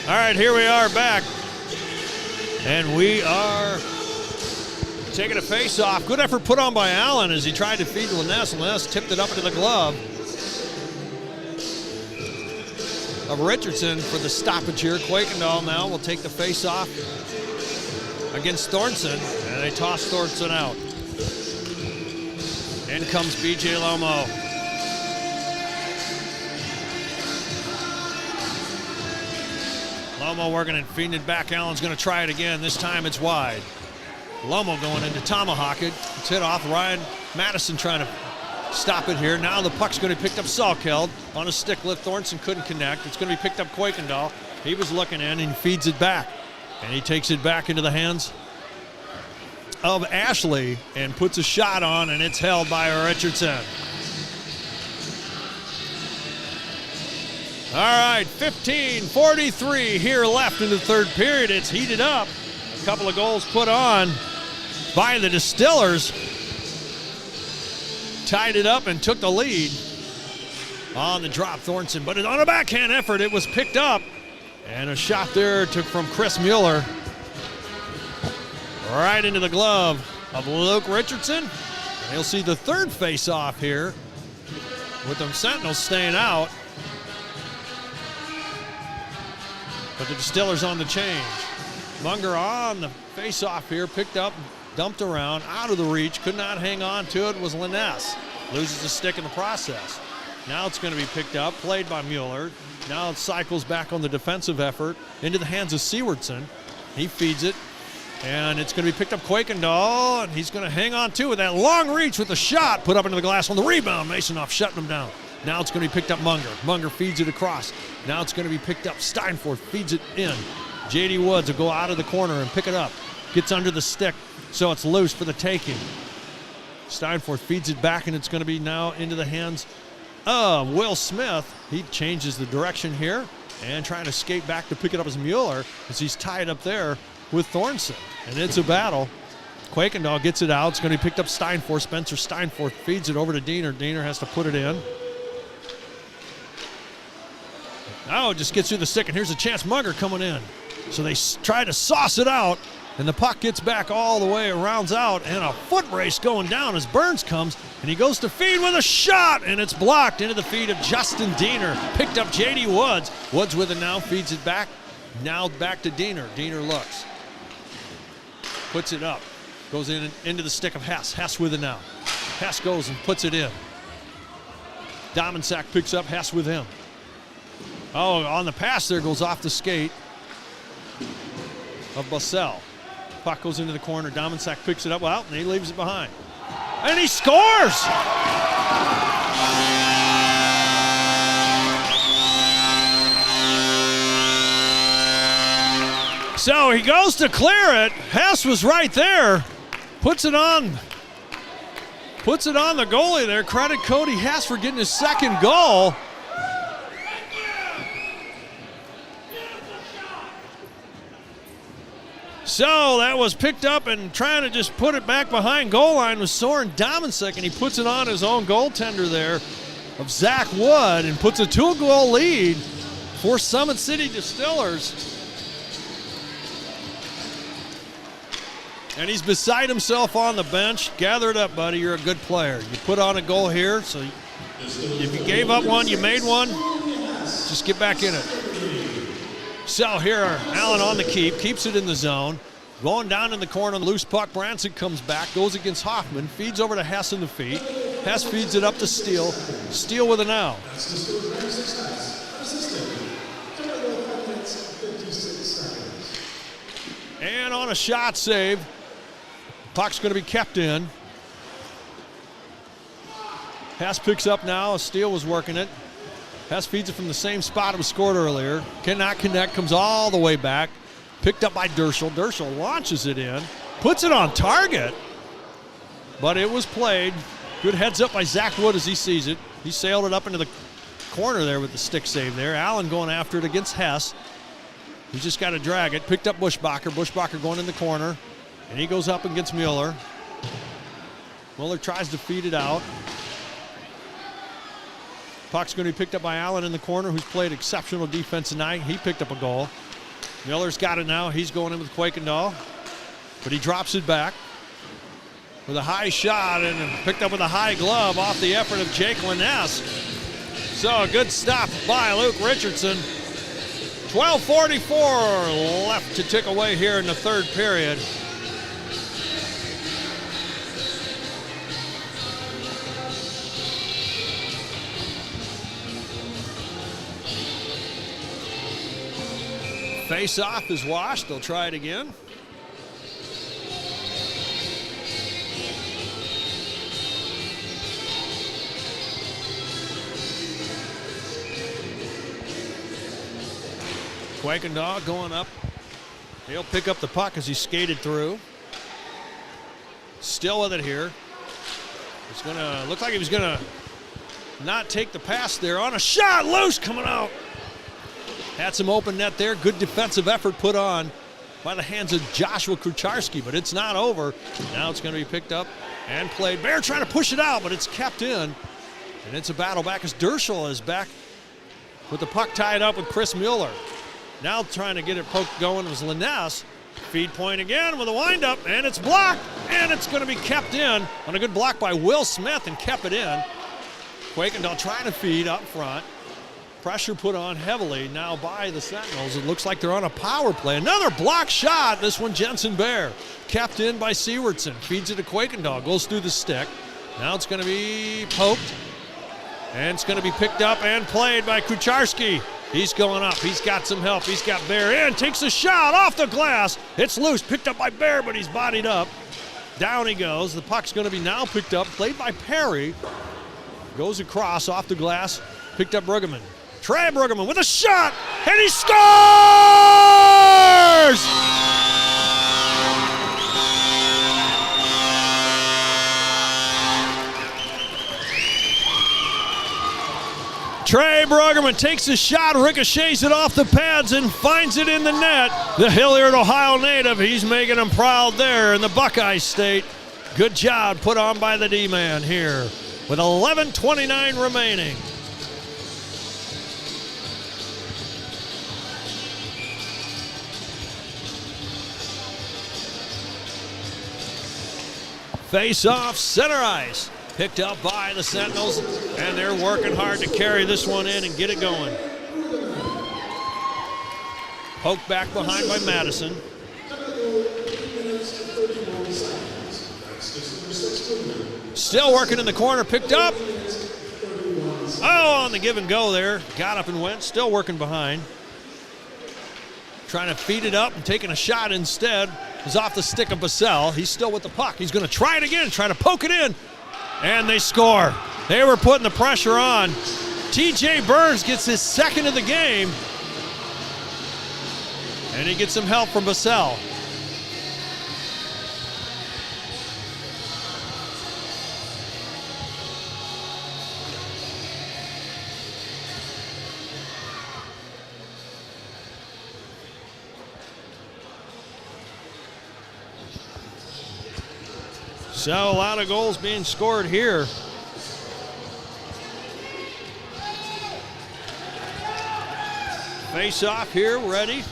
All right, here we are back. And we are taking a face-off. Good effort put on by Allen as he tried to feed Liness. Liness tipped it up into the glove of Richardson for the stoppage here. Quakendahl now will take the face-off against Thornton, and they toss Thornton out. In comes B.J. Lomo. Lomo working and feeding it back. Allen's going to try it again. This time it's wide. Lomo going into tomahawk it. It's hit off. Ryan Madison trying to stop it here. Now the puck's going to be picked up. Salkeld on a stick lift. Thornton couldn't connect. It's going to be picked up Quakendahl. He was looking in and feeds it back. And he takes it back into the hands of Ashley and puts a shot on, and it's held by Richardson. All right, 15:43 here left in the third period. It's heated up. A couple of goals put on by the Distillers. Tied it up and took the lead on the drop, Thornton. But on a backhand effort, it was picked up. And a shot there from Chris Mueller. Right into the glove of Luke Richardson. And he'll see the third face-off here with them Sentinels staying out. But the Distillers on the change. Munger on the face-off here, picked up, dumped around, out of the reach, could not hang on to it, was Liness. Loses the stick in the process. Now it's going to be picked up, played by Mueller. Now it cycles back on the defensive effort into the hands of Sewardson. He feeds it, and it's going to be picked up Quakendahl, and he's going to hang on to it. That long reach with the shot put up into the glass on the rebound. Masonoff shutting him down. Now it's going to be picked up Munger. Munger feeds it across. Now it's going to be picked up. Steinfort feeds it in. J.D. Woods will go out of the corner and pick it up. Gets under the stick, so it's loose for the taking. Steinfort feeds it back, and it's going to be now into the hands of Will Smith. He changes the direction here and trying to skate back to pick it up as Mueller as he's tied up there with Thornton. And it's a battle. Quakendahl gets it out. It's going to be picked up Steinfort. Spencer Steinfort feeds it over to Diener. Diener has to put it in. Now it just gets through the stick, and here's a chance. Munger coming in. So they try to sauce it out, and the puck gets back all the way, it rounds out, and a foot race going down as Burns comes, and he goes to feed with a shot, and it's blocked into the feet of Justin Diener. Picked up J.D. Woods. Woods with it now, feeds it back. Now back to Diener. Diener looks. Puts it up. Goes into the stick of Hess. Hess with it now. Hess goes and puts it in. Domensak picks up Hess with him. Oh, on the pass there, goes off the skate of Bussell. Puck goes into the corner. Domensak picks it up. Well, and he leaves it behind. And he scores! So he goes to clear it. Hess was right there. Puts it on the goalie there. Credit Cody Hess for getting his second goal. So that was picked up, and trying to just put it back behind goal line was Soren Domensak, and he puts it on his own goaltender there of Zach Wood and puts a 2-goal lead for Summit City Distillers. And he's beside himself on the bench. Gather it up, buddy. You're a good player. You put on a goal here, so if you gave up one, you made one, just get back in it. So here, Allen on the keeps it in the zone. Going down in the corner, loose puck. Branson comes back, goes against Hoffman, feeds over to Hess in the feet. Hess feeds it up to Steele. Steele with it now. And on a shot save, puck's going to be kept in. Hess picks up now. Steele was working it. Hess feeds it from the same spot it was scored earlier. Cannot connect, comes all the way back. Picked up by Derschel. Derschel launches it in, puts it on target, but it was played. Good heads up by Zach Wood as he sees it. He sailed it up into the corner there with the stick save there. Allen going after it against Hess. He's just got to drag it. Picked up Bushbacher. Bushbacher going in the corner, and he goes up against Mueller. Mueller tries to feed it out. Puck's going to be picked up by Allen in the corner, who's played exceptional defense tonight. He picked up a goal. Miller's got it now. He's going in with Kuykendall, but he drops it back with a high shot and picked up with a high glove off the effort of Jake Liness. So a good stop by Luke Richardson. 12:44 left to tick away here in the third period. Face off is washed. They'll try it again. Kuykendall going up. He'll pick up the puck as he skated through. Still with it here. It's gonna look like he was gonna not take the pass there on a shot. Loose coming out. Had some open net there. Good defensive effort put on by the hands of Joshua Kucharski, but it's not over. Now it's going to be picked up and played. Bear trying to push it out, but it's kept in. And it's a battle back as Derschel is back with the puck tied up with Chris Mueller. Now trying to get it poked going was Liness. Feed point again with a windup, and it's blocked, and it's going to be kept in on a good block by Will Smith and kept it in. Kuykendall trying to feed up front. Pressure put on heavily now by the Sentinels. It looks like they're on a power play. Another block shot. This one, Jensen Bear. Kept in by Sewardson. Feeds it to Kuykendall. Goes through the stick. Now it's going to be poked. And it's going to be picked up and played by Kucharski. He's going up. He's got some help. He's got Bear in. Takes a shot off the glass. It's loose. Picked up by Bear, but he's bodied up. Down he goes. The puck's going to be now picked up. Played by Perry. Goes across off the glass. Picked up Bruggeman. Trey Bruggeman with a shot, and he scores! Trey Bruggeman takes a shot, ricochets it off the pads, and finds it in the net. The Hilliard, Ohio native, he's making him proud there in the Buckeye State. Good job put on by the D-man here with 11:29 remaining. Face off, center ice. Picked up by the Sentinels, and they're working hard to carry this one in and get it going. Poked back behind by Madison. Still working in the corner, picked up. Oh, on the give and go there. Got up and went, still working behind. Trying to feed it up and taking a shot instead. Is off the stick of Bassell. He's still with the puck. He's going to try it again, try to poke it in. And they score. They were putting the pressure on. TJ Burns gets his second of the game. And he gets some help from Bassell. So a lot of goals being scored here. Face off here, ready.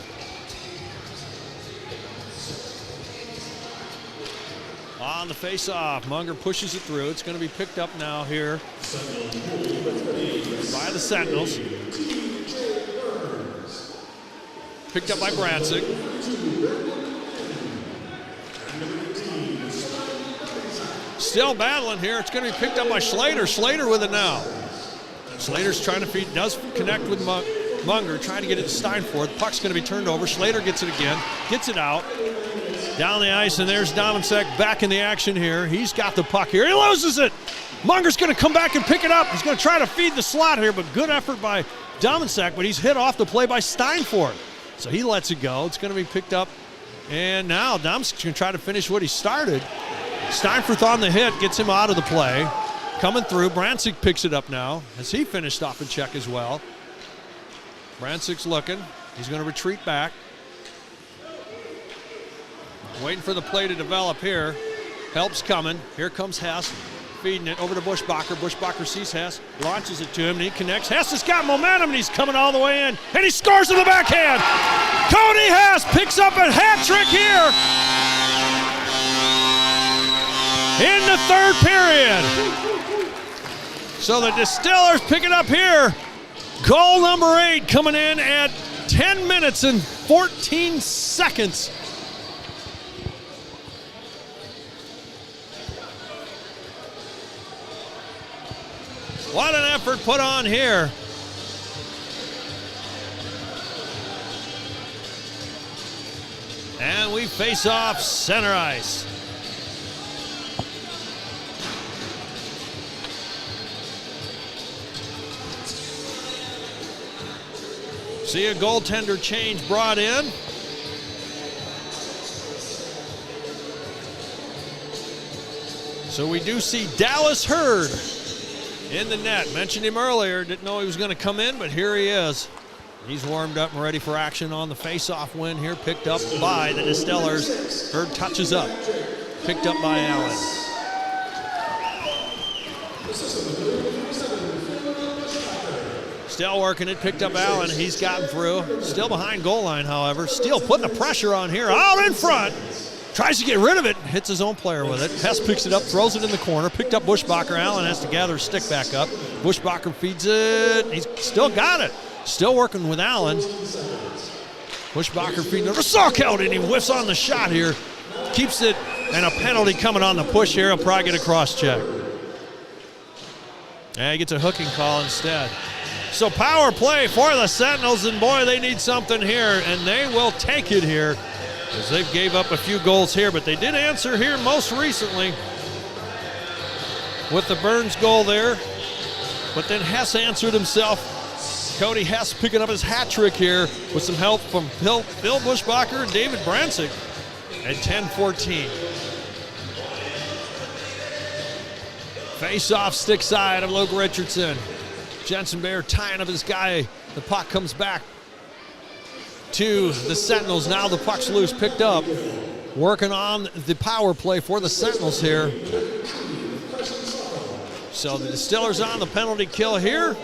On the face off, Munger pushes it through. It's going to be picked up now here by the Sentinels. Picked up by Brancic. Still battling here. It's going to be picked up by Slater. Slater with it now. Slater's trying to feed, does connect with Munger, trying to get it to Steinforth. Puck's going to be turned over. Slater gets it again, gets it out. Down the ice, and there's Dominsek back in the action here. He's got the puck here. He loses it. Munger's going to come back and pick it up. He's going to try to feed the slot here, but good effort by Dominsek, but he's hit off the play by Steinforth. So he lets it go. It's going to be picked up, and now Dominsek's going to try to finish what he started. Steinforth on the hit, gets him out of the play. Coming through, Brancic picks it up now as he finished off a check as well. Brancic's looking. He's going to retreat back. Waiting for the play to develop here. Help's coming. Here comes Hess. feeding it over to Bushbacher. Bushbacher sees Hess, launches it to him, and he connects. Hess has got momentum, and he's coming all the way in, and he scores in the backhand. Cody Hess picks up a hat trick here in the third period. So the Distillers pick it up here. Goal number 8 coming in at 10 minutes and 14 seconds. What an effort put on here. And we face off center ice. See a goaltender change brought in. So we do see Dallas Hurd in the net. Mentioned him earlier, didn't know he was going to come in, but here he is. He's warmed up and ready for action on the face-off win here, picked up by the Distillers. Hurd touches up, picked up by Allen. Still working it, picked up Allen. He's gotten through. Still behind goal line, however. Still putting the pressure on here, out in front. Tries to get rid of it, hits his own player with it. Hess picks it up, throws it in the corner, picked up Bushbacher. Allen has to gather his stick back up. Bushbacher feeds it. He's still got it. Still working with Allen. Bushbacher feeding it. Sock out, and he whiffs on the shot here. Keeps it, and a penalty coming on the push here. He'll probably get a cross check. And he gets a hooking call instead. So power play for the Sentinels, and boy, they need something here, and they will take it here, as they've gave up a few goals here, but they did answer here most recently with the Burns goal there. But then Hess answered himself. Cody Hess picking up his hat trick here with some help from Phil Bushbacher and David Brancic at 10-14. Face-off stick side of Luke Richardson. Jensen Bear tying up his guy. The puck comes back to the Sentinels. Now the puck's loose, picked up. Working on the power play for the Sentinels here. So the Distillers on the penalty kill here.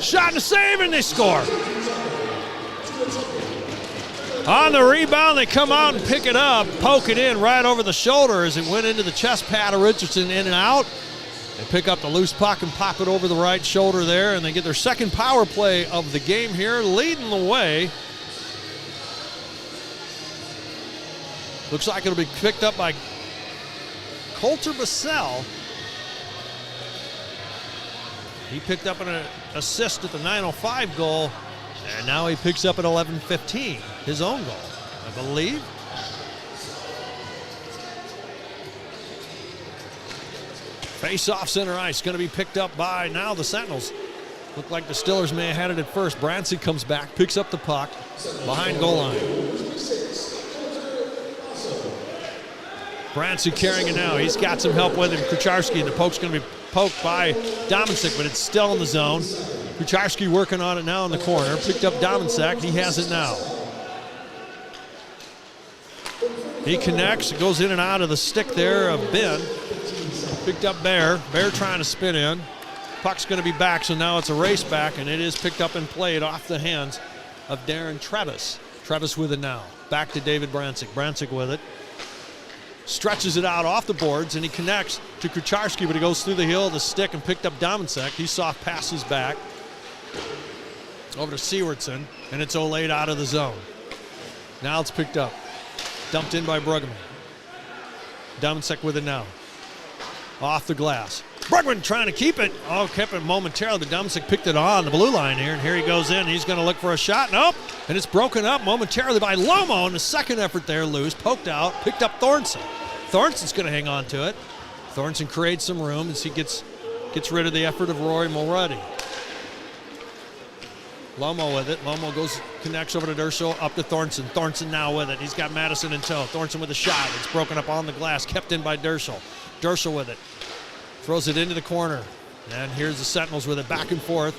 Shot and a save, and they score. On the rebound, they come out and pick it up, poke it in right over the shoulder as it went into the chest pad of Richardson, in and out. They pick up the loose puck and pop it over the right shoulder there, and they get their second power play of the game here, leading the way. Looks like it'll be picked up by Colter Bassell. He picked up an assist at the 9:05 goal, and now he picks up at 11:15, his own goal, I believe. Face-off center ice, going to be picked up by now the Sentinels. Looked like the Distillers may have had it at first. Brancic comes back, picks up the puck behind goal line. Brancic carrying it now. He's got some help with him. Kucharski, and the poke's going to be poked by Domincek, but it's still in the zone. Kucharski working on it now in the corner. Picked up Domincek. He has it now. He connects. It goes in and out of the stick there of Ben. Picked up Bear. Bear trying to spin in. Puck's going to be back, so now it's a race back, and it is picked up and played off the hands of Darren Trevis. Trevis with it now. Back to David Brancic. Brancic with it. Stretches it out off the boards, and he connects to Kucharski, but he goes through the heel of the stick and picked up Domincek. He soft passes back over to Sewardson, and it's Olade out of the zone. Now it's picked up. Dumped in by Bruggeman. Domincek with it now. Off the glass. Bruggeman trying to keep it. Oh, kept it momentarily, but Domincek picked it on the blue line here, and here he goes in. He's going to look for a shot. Nope. And it's broken up momentarily by Lomo, and the second effort there, loose, poked out, picked up Thornton. Thornton's going to hang on to it. Thornton creates some room as he gets rid of the effort of Rory Mulready. Lomo with it. Lomo connects over to Dershall, up to Thornton. Thornton now with it. He's got Madison in tow. Thornton with a shot. It's broken up on the glass, kept in by Dershall. Dershall with it. Throws it into the corner. And here's the Sentinels with it, back and forth.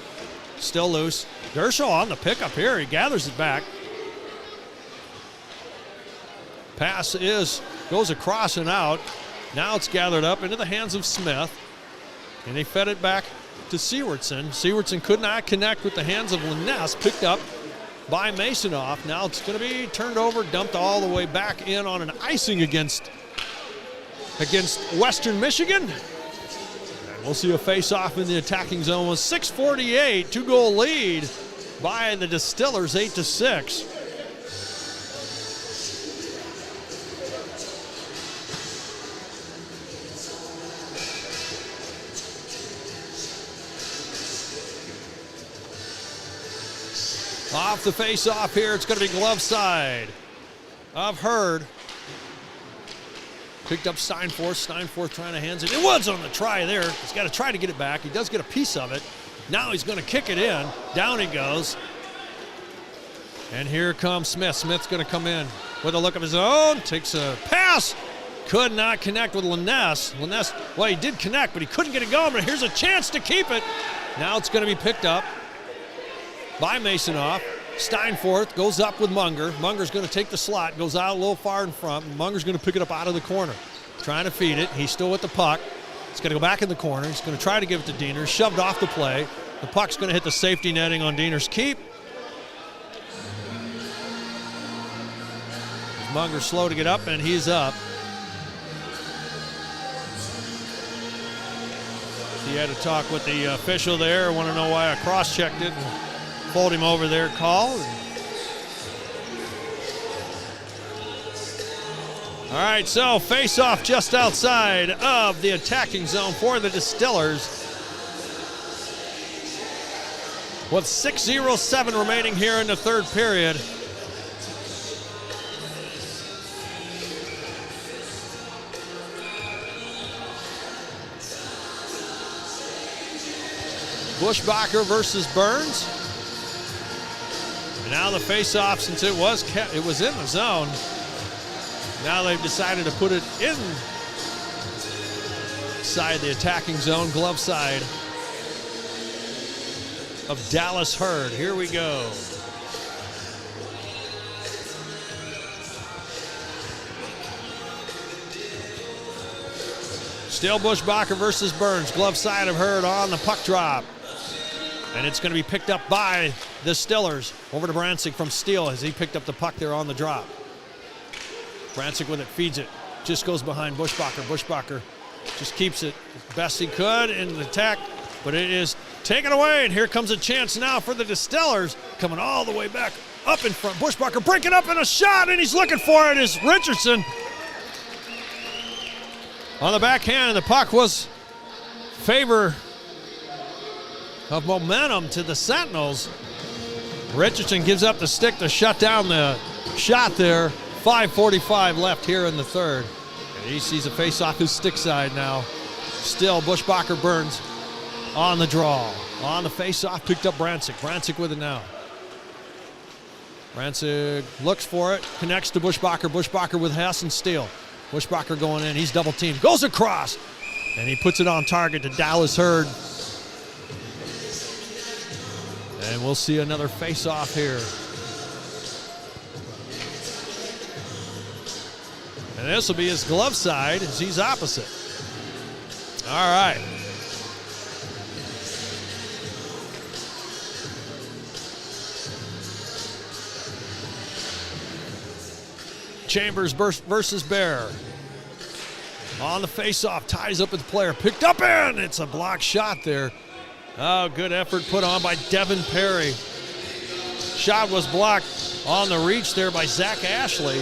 Still loose. Dershall on the pickup here. He gathers it back. Pass goes across and out. Now it's gathered up into the hands of Smith, and they fed it back to Sewardson. Sewardson could not connect with the hands of Liness, picked up by Masonoff. Now it's going to be turned over, dumped all the way back in on an icing against Western Michigan. And we'll see a face-off in the attacking zone with 6:48, 2-goal lead by the Distillers, 8-6. Off the face-off here, it's going to be glove side of Hurd. Picked up Steinforth. Steinforth trying to hands it. It was on the try there. He's got to try to get it back. He does get a piece of it. Now he's going to kick it in. Down he goes. And here comes Smith. Smith's going to come in with a look of his own. Takes a pass. Could not connect with Liness. Liness, well, he did connect, but he couldn't get it going. But here's a chance to keep it. Now it's going to be picked up by Masonoff. Steinforth goes up with Munger. Munger's going to take the slot, goes out a little far in front. Munger's going to pick it up out of the corner. Trying to feed it. He's still with the puck. He's going to go back in the corner. He's going to try to give it to Dieners. Shoved off the play. The puck's going to hit the safety netting on Dieners' keep. Munger's slow to get up, and he's up. He had to talk with the official there. Want to know why I cross-checked it. Fold him over there, call. All right, so face-off just outside of the attacking zone for the Distillers. With 6:07 remaining here in the third period. Bushbacher versus Burns. And now the face-off, since it was in the zone, now they've decided to put it inside the attacking zone, glove side of Dallas Hurd. Here we go. Still Bushbacher versus Burns, glove side of Hurd on the puck drop. And it's going to be picked up by the Distillers. Over to Brancic from Steele as he picked up the puck there on the drop. Brancic with it, feeds it. Just goes behind Bushbacher. Bushbacher just keeps it as best he could in the attack, but it is taken away. And here comes a chance now for the Distillers, coming all the way back up in front. Bushbacher breaking up in a shot, and he's looking for it is Richardson. On the backhand, and the puck was favor of momentum to the Sentinels. Richardson gives up the stick to shut down the shot there. 5:45 left here in the third. And he sees a face off his stick side now. Still Bushbacher Burns on the draw. On the face off, picked up Brancic. Brancic with it now. Brancic looks for it, connects to Bushbacher. Bushbacher with Hess and Steele. Bushbacher going in, he's double teamed, goes across, and he puts it on target to Dallas Hurd. And we'll see another face-off here. And this will be his glove side as he's opposite. All right. Chambers versus Bear. On the face-off, ties up with the player. Picked up in. It's a block shot there. Oh, good effort put on by Devin Perry. Shot was blocked on the reach there by Zach Ashley.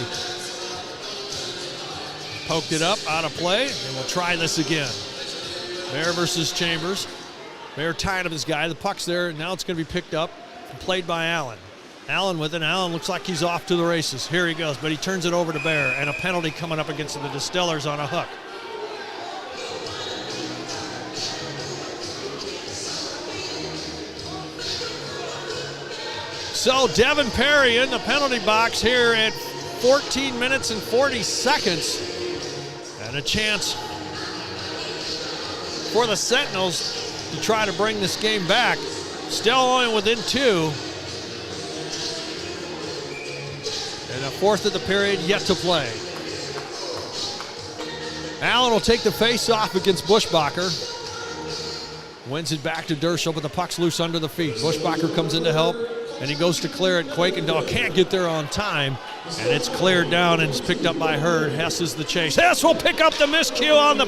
Poked it up, out of play, and we'll try this again. Bear versus Chambers. Bear tied up his guy. The puck's there, and now it's going to be picked up and played by Allen. Allen with it. Allen looks like he's off to the races. Here he goes, but he turns it over to Bear, and a penalty coming up against the Distillers on a hook. So Devin Perry in the penalty box here at 14 minutes and 40 seconds. And a chance for the Sentinels to try to bring this game back. Still only within 2. And a fourth of the period yet to play. Allen will take the face-off against Bushbacher. Wins it back to Dershel, but the puck's loose under the feet. Bushbacher comes in to help, and he goes to clear it. Quakendahl can't get there on time, and it's cleared down and it's picked up by Hurd. Hess is the chase. Hess will pick up the miscue on the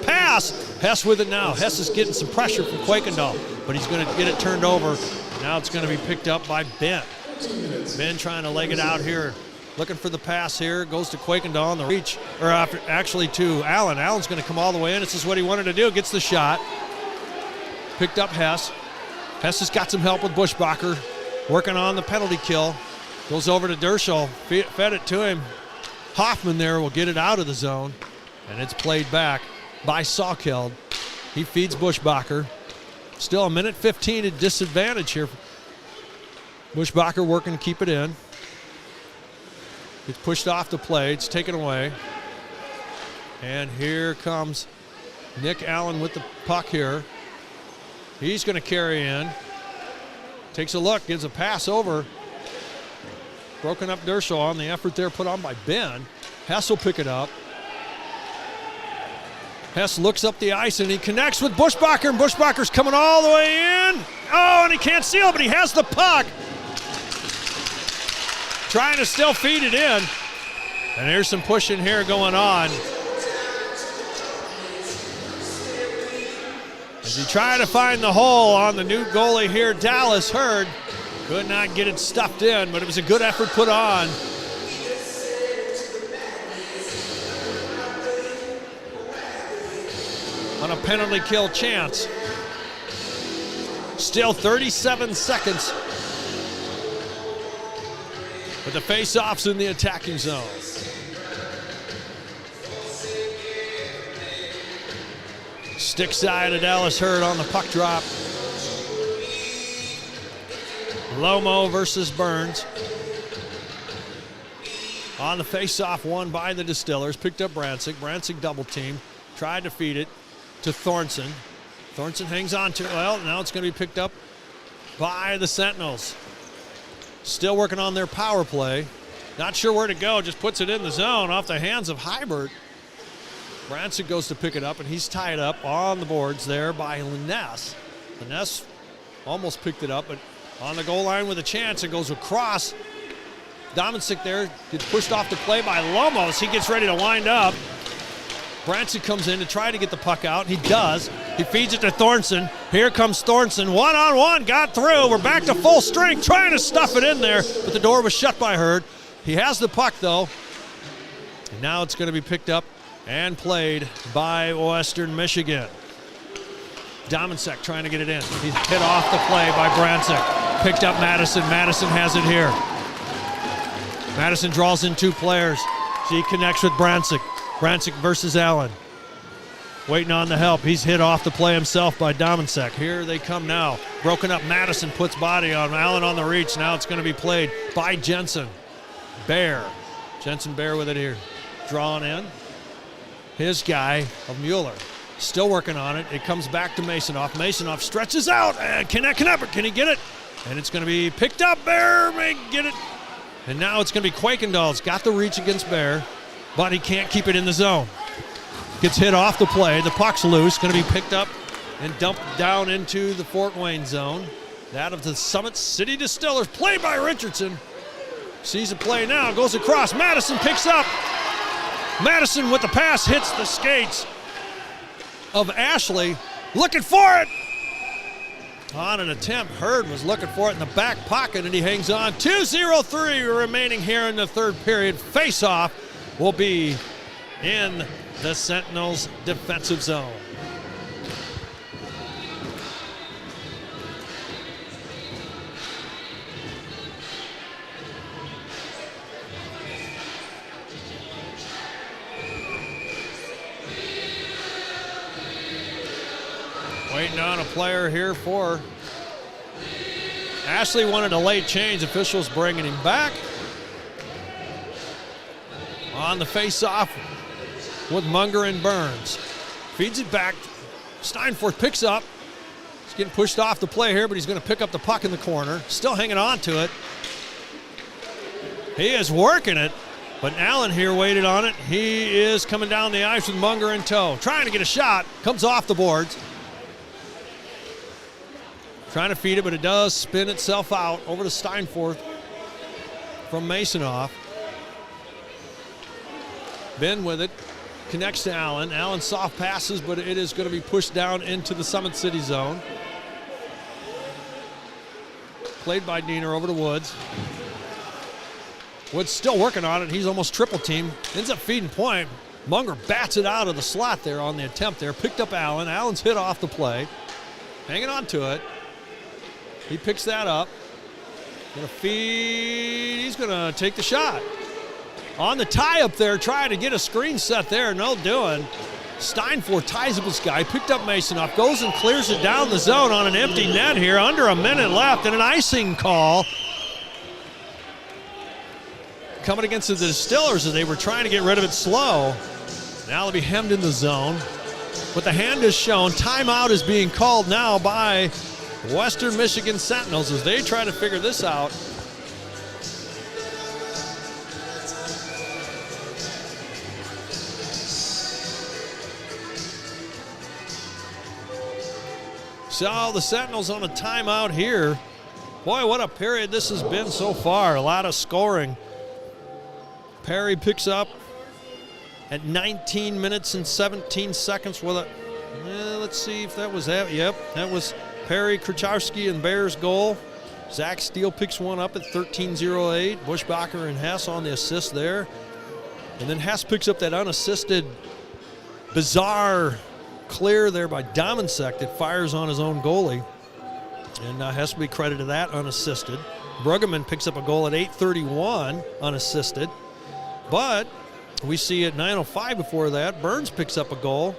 pass. Hess with it now. Hess is getting some pressure from Quakendahl, but he's going to get it turned over. Now it's going to be picked up by Ben. Ben trying to leg it out here. Looking for the pass here. Goes to Quakendahl on the reach, or actually to Allen. Allen's going to come all the way in. This is what he wanted to do. Gets the shot. Picked up Hess. Hess has got some help with Bushbacher. Working on the penalty kill. Goes over to Dershel. Fed it to him. Hoffman there will get it out of the zone. And it's played back by Sawkeld. He feeds Bushbacher. Still a minute 15 at disadvantage here. Bushbacher working to keep it in. It's pushed off the play. It's taken away. And here comes Nick Allen with the puck here. He's going to carry in. Takes a look, gives a pass over. Broken up Dershel on the effort there put on by Ben. Hess will pick it up. Hess looks up the ice and he connects with Bushbacher, and Bushbacher's coming all the way in. Oh, and he can't seal, but he has the puck. Trying to still feed it in. And there's some pushing here going on. As he tried to find the hole on the new goalie here, Dallas Hurd. Could not get it stuffed in, but it was a good effort put on. On a penalty kill chance. Still 37 seconds. With the face-offs in the attacking zone. Stick side of Dallas Hurd on the puck drop. Lomo versus Burns. On the face-off, won by the Distillers. Picked up Brancic. Brancic double team. Tried to feed it to Thornton. Thornton hangs on to it. Well, now it's going to be picked up by the Sentinels. Still working on their power play. Not sure where to go. Just puts it in the zone off the hands of Hybert. Brancic goes to pick it up, and he's tied up on the boards there by Liness. Liness almost picked it up, but on the goal line with a chance. It goes across. Dominik there gets pushed off the play by Lomos. He gets ready to wind up. Brancic comes in to try to get the puck out. He does. He feeds it to Thornton. Here comes Thornton. One-on-one, got through. We're back to full strength, trying to stuff it in there, but the door was shut by Hurd. He has the puck, though. And now it's going to be picked up and played by Western Michigan. Dominik trying to get it in. He's hit off the play by Brancic. Picked up Madison. Madison has it here. Madison draws in two players. He connects with Brancic. Brancic versus Allen. Waiting on the help. He's hit off the play himself by Dominik. Here they come now. Broken up. Madison puts body on Allen on the reach. Now it's going to be played by Jensen. Bear. Jensen Bear with it here. Drawn in. His guy of Mueller. Still working on it. It comes back to Masonoff. Masonoff stretches out. And can he get it? And it's going to be picked up. Bear may get it. And now it's going to be Quakendahl's got the reach against Bear, but he can't keep it in the zone. Gets hit off the play. The puck's loose. Going to be picked up and dumped down into the Fort Wayne zone. That of the Summit City Distillers. Played by Richardson. Sees the play now. Goes across. Madison picks up. Madison with the pass hits the skates of Ashley. Looking for it. On an attempt, Hurd was looking for it in the back pocket, and he hangs on. 2:03 remaining here in the third period. Face-off will be in the Sentinels' defensive zone. Waiting on a player here for Ashley. Wanted a late change. Officials bringing him back. On the face-off with Munger and Burns. Feeds it back. Steinforth picks up. He's getting pushed off the play here, but he's going to pick up the puck in the corner. Still hanging on to it. He is working it. But Allen here waited on it. He is coming down the ice with Munger in tow. Trying to get a shot. Comes off the boards. Trying to feed it, but it does spin itself out over to Steinforth from Masonoff. Ben with it. Connects to Allen. Allen soft passes, but it is going to be pushed down into the Summit City zone. Played by Diener over to Woods. Woods still working on it. He's almost triple team. Ends up feeding point. Munger bats it out of the slot there on the attempt there. Picked up Allen. Allen's hit off the play. Hanging on to it. He picks that up. Gonna feed. He's gonna take the shot. On the tie up there, trying to get a screen set there. No doing. Steinfort ties up his guy. Picked up Masonoff. Goes and clears it down the zone on an empty net here. Under a minute left and an icing call. Coming against the Distillers as they were trying to get rid of it slow. Now they'll be hemmed in the zone. But the hand is shown. Timeout is being called now by Western Michigan Sentinels as they try to figure this out. So the Sentinels on a timeout here. Boy, what a period this has been so far. A lot of scoring. Perry picks up at 19 minutes and 17 seconds with it. Let's see if that was that. Yep, that was Perry, Krachowski, and Bear's goal. Zach Steele picks one up at 13:08. Bushbacher and Hess on the assist there. And then Hess picks up that unassisted, bizarre clear there by Dominsek that fires on his own goalie. And has to be credited to that, unassisted. Bruggeman picks up a goal at 8:31, unassisted. But we see at 9:05 before that, Burns picks up a goal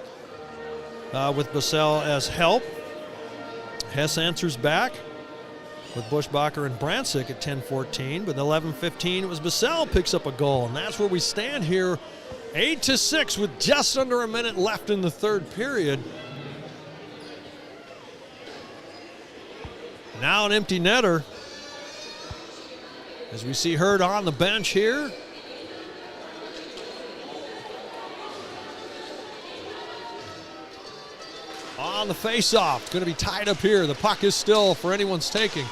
with Bassell as help. Hess answers back with Bushbacher and Brancic at 10:14. But 11:15, it was Bassell picks up a goal. And that's where we stand here, 8-6 with just under a minute left in the third period. Now an empty netter as we see Hurd on the bench here. On the face-off, going to be tied up here. The puck is still for anyone's taking.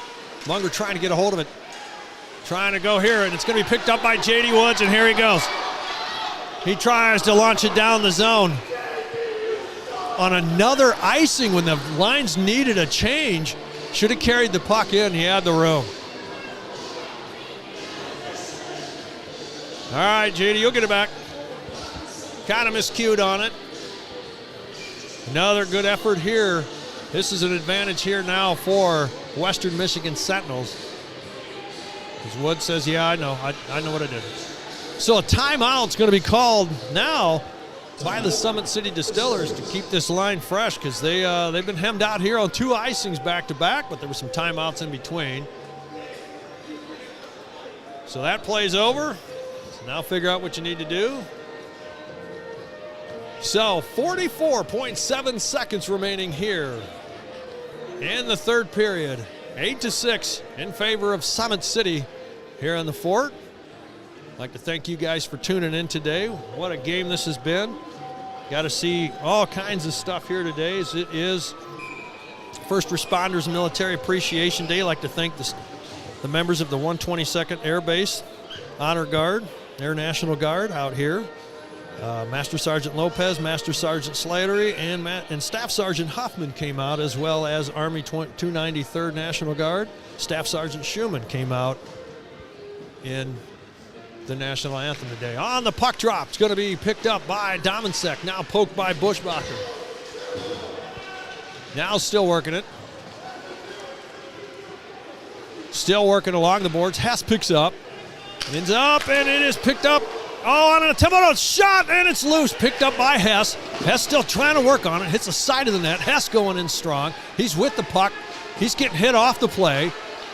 Munger trying to get a hold of it. Trying to go here, and it's going to be picked up by J.D. Woods, and here he goes. He tries to launch it down the zone. On another icing when the lines needed a change. Should have carried the puck in. He had the room. All right, JD, you'll get it back. Kind of miscued on it. Another good effort here. This is an advantage here now for Western Michigan Sentinels. As Wood says, yeah, I know. I know what I did. So a timeout's going to be called now by the Summit City Distillers to keep this line fresh because they've been hemmed out here on two icings back-to-back, but there were some timeouts in between. So that play's over. So now figure out what you need to do. So 44.7 seconds remaining here in the third period. 8-6 in favor of Summit City here in the Fort. I'd like to thank you guys for tuning in today. What a game this has been. Got to see all kinds of stuff here today as it is First Responders Military Appreciation Day. I'd like to thank the members of the 122nd Air Base Honor Guard, Air National Guard out here. Master Sergeant Lopez, Master Sergeant Slattery, and Staff Sergeant Huffman came out, as well as Army 293rd National Guard. Staff Sergeant Schumann came out in the national anthem today. On the puck drop, it's going to be picked up by Dominsek, now poked by Bushbacher. Now still working it. Still working along the boards. Hess picks up, ends up, and it is picked up. Oh, on an attempt on a shot, and it's loose. Picked up by Hess. Hess still trying to work on it. Hits the side of the net. Hess going in strong. He's with the puck. He's getting hit off the play.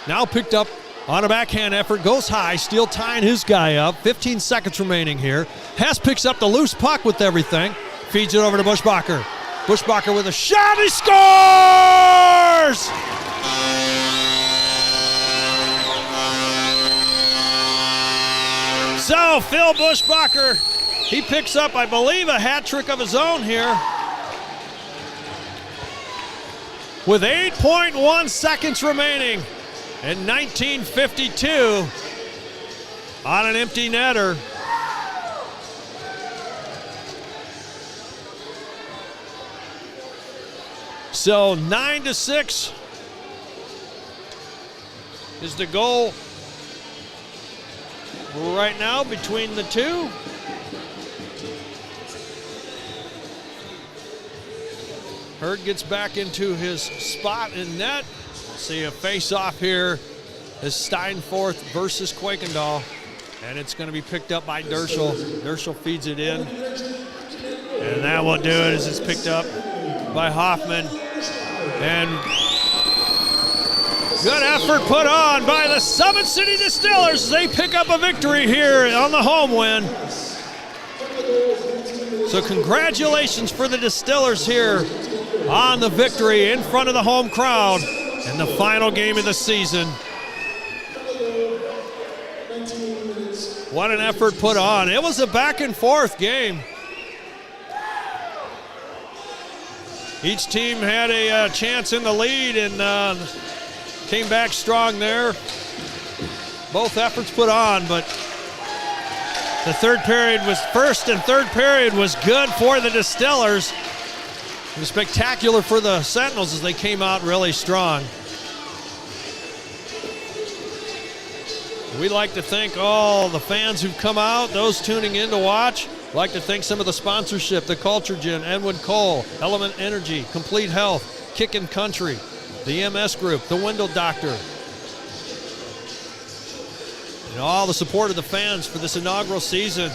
Now picked up on a backhand effort. Goes high. Steele tying his guy up. 15 seconds remaining here. Hess picks up the loose puck with everything. Feeds it over to Bushbacher. Bushbacher with a shot. He scores! So Phil Buschbacher, he picks up, I believe, a hat trick of his own here. With 8.1 seconds remaining in 1952 on an empty netter. So 9-6 is the goal right now between the two. Hurd gets back into his spot in net. See a face-off here is Steinforth versus Kuykendall, and it's going to be picked up by Derschel. Derschel feeds it in, and that will do it as it's picked up by Hoffman. And good effort put on by the Summit City Distillers as they pick up a victory here on the home win. So congratulations for the Distillers here on the victory in front of the home crowd in the final game of the season. What an effort put on. It was a back and forth game. Each team had a chance in the lead and came back strong there. Both efforts put on, but the first and third period was good for the Distillers. It was spectacular for the Sentinels as they came out really strong. We'd like to thank all the fans who've come out, those tuning in to watch. We'd like to thank some of the sponsorship, the Culture Gin, Edwin Cole, Element Energy, Complete Health, Kickin' Country, the MS Group, the Window Doctor, and all the support of the fans for this inaugural season.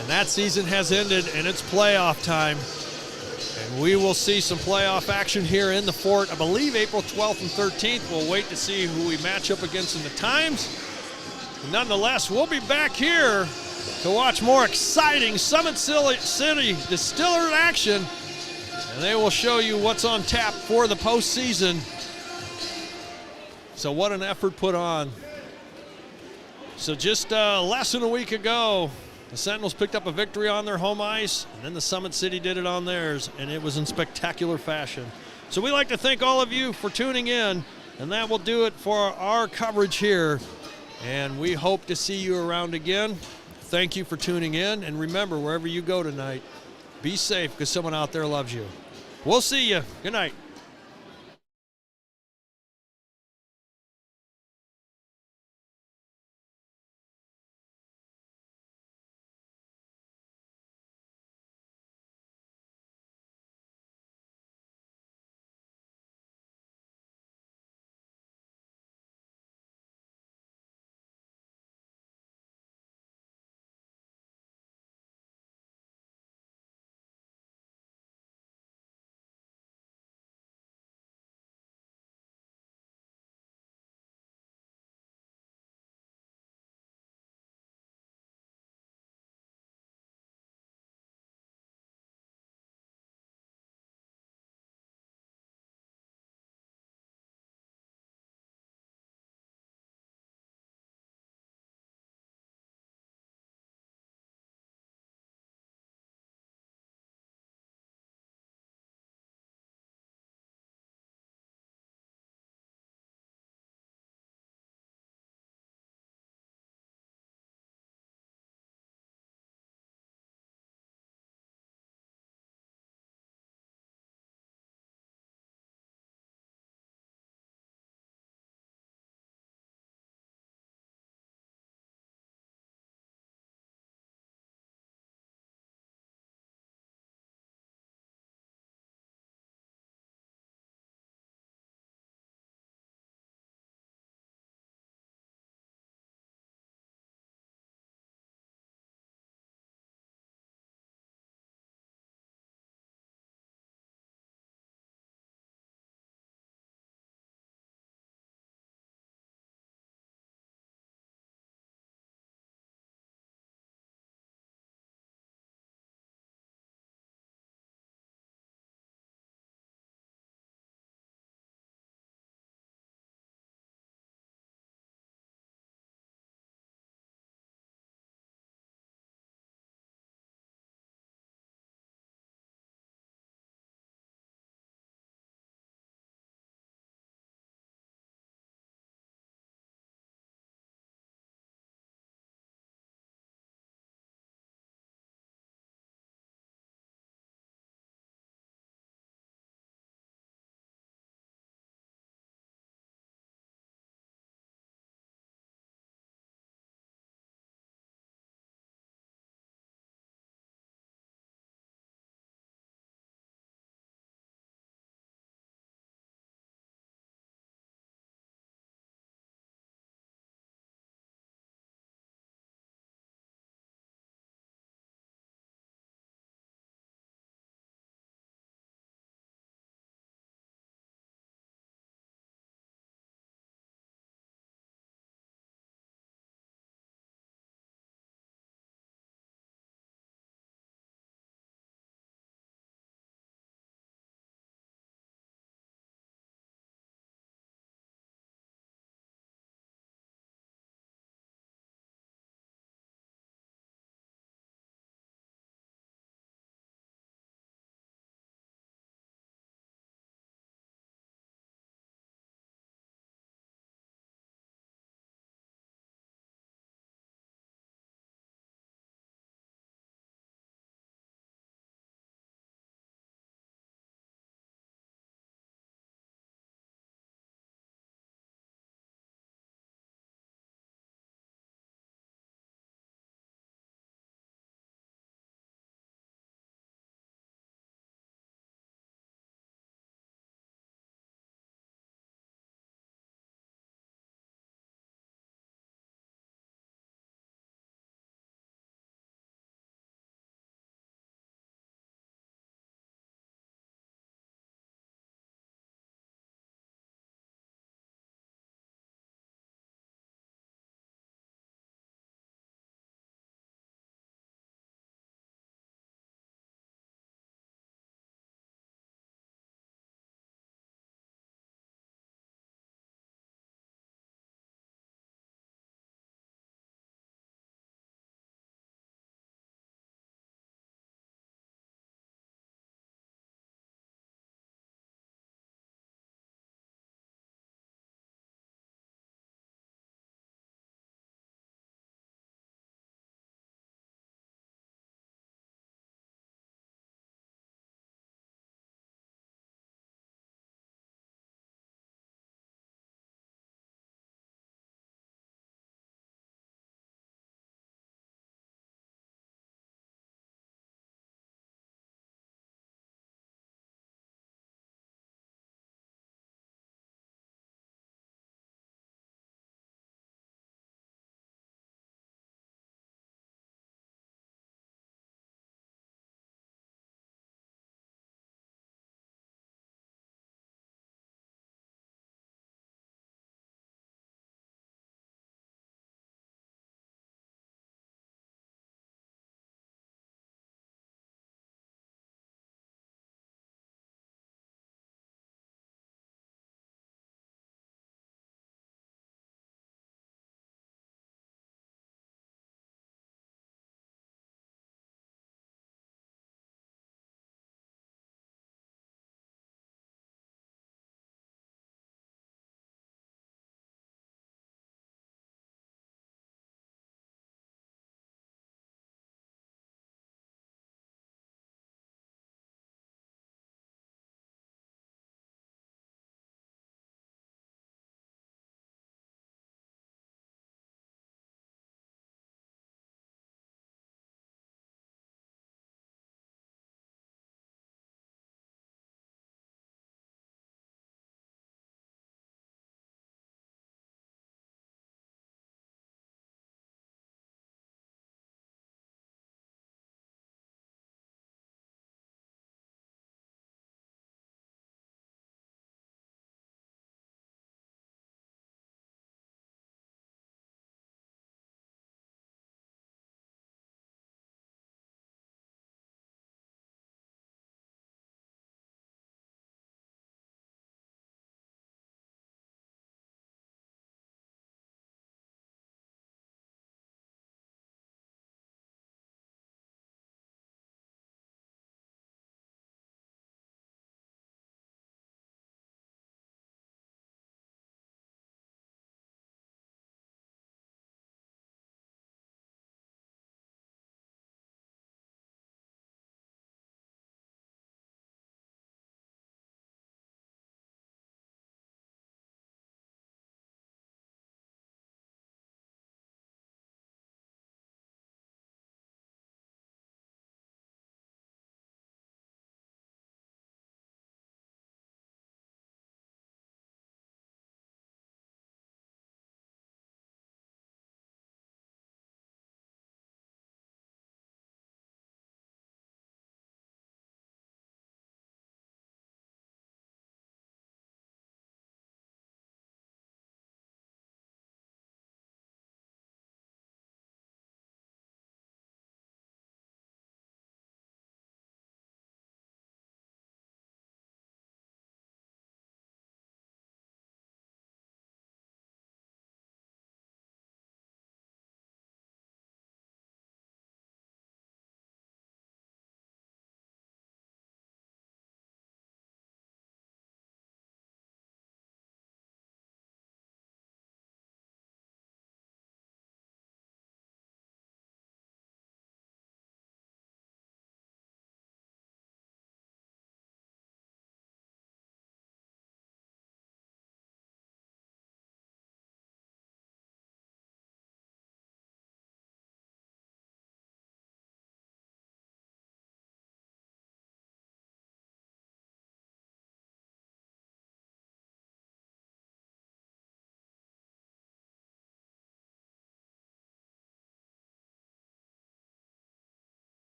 And that season has ended, and it's playoff time. And we will see some playoff action here in the Fort, I believe April 12th and 13th. We'll wait to see who we match up against in the times. Nonetheless, we'll be back here to watch more exciting Summit City Distiller action, and they will show you what's on tap for the postseason. So what an effort put on. So just less than a week ago, the Sentinels picked up a victory on their home ice, and then the Summit City did it on theirs, and it was in spectacular fashion. So we'd like to thank all of you for tuning in, and that will do it for our coverage here. And we hope to see you around again. Thank you for tuning in. And remember, wherever you go tonight, be safe because someone out there loves you. We'll see you. Good night.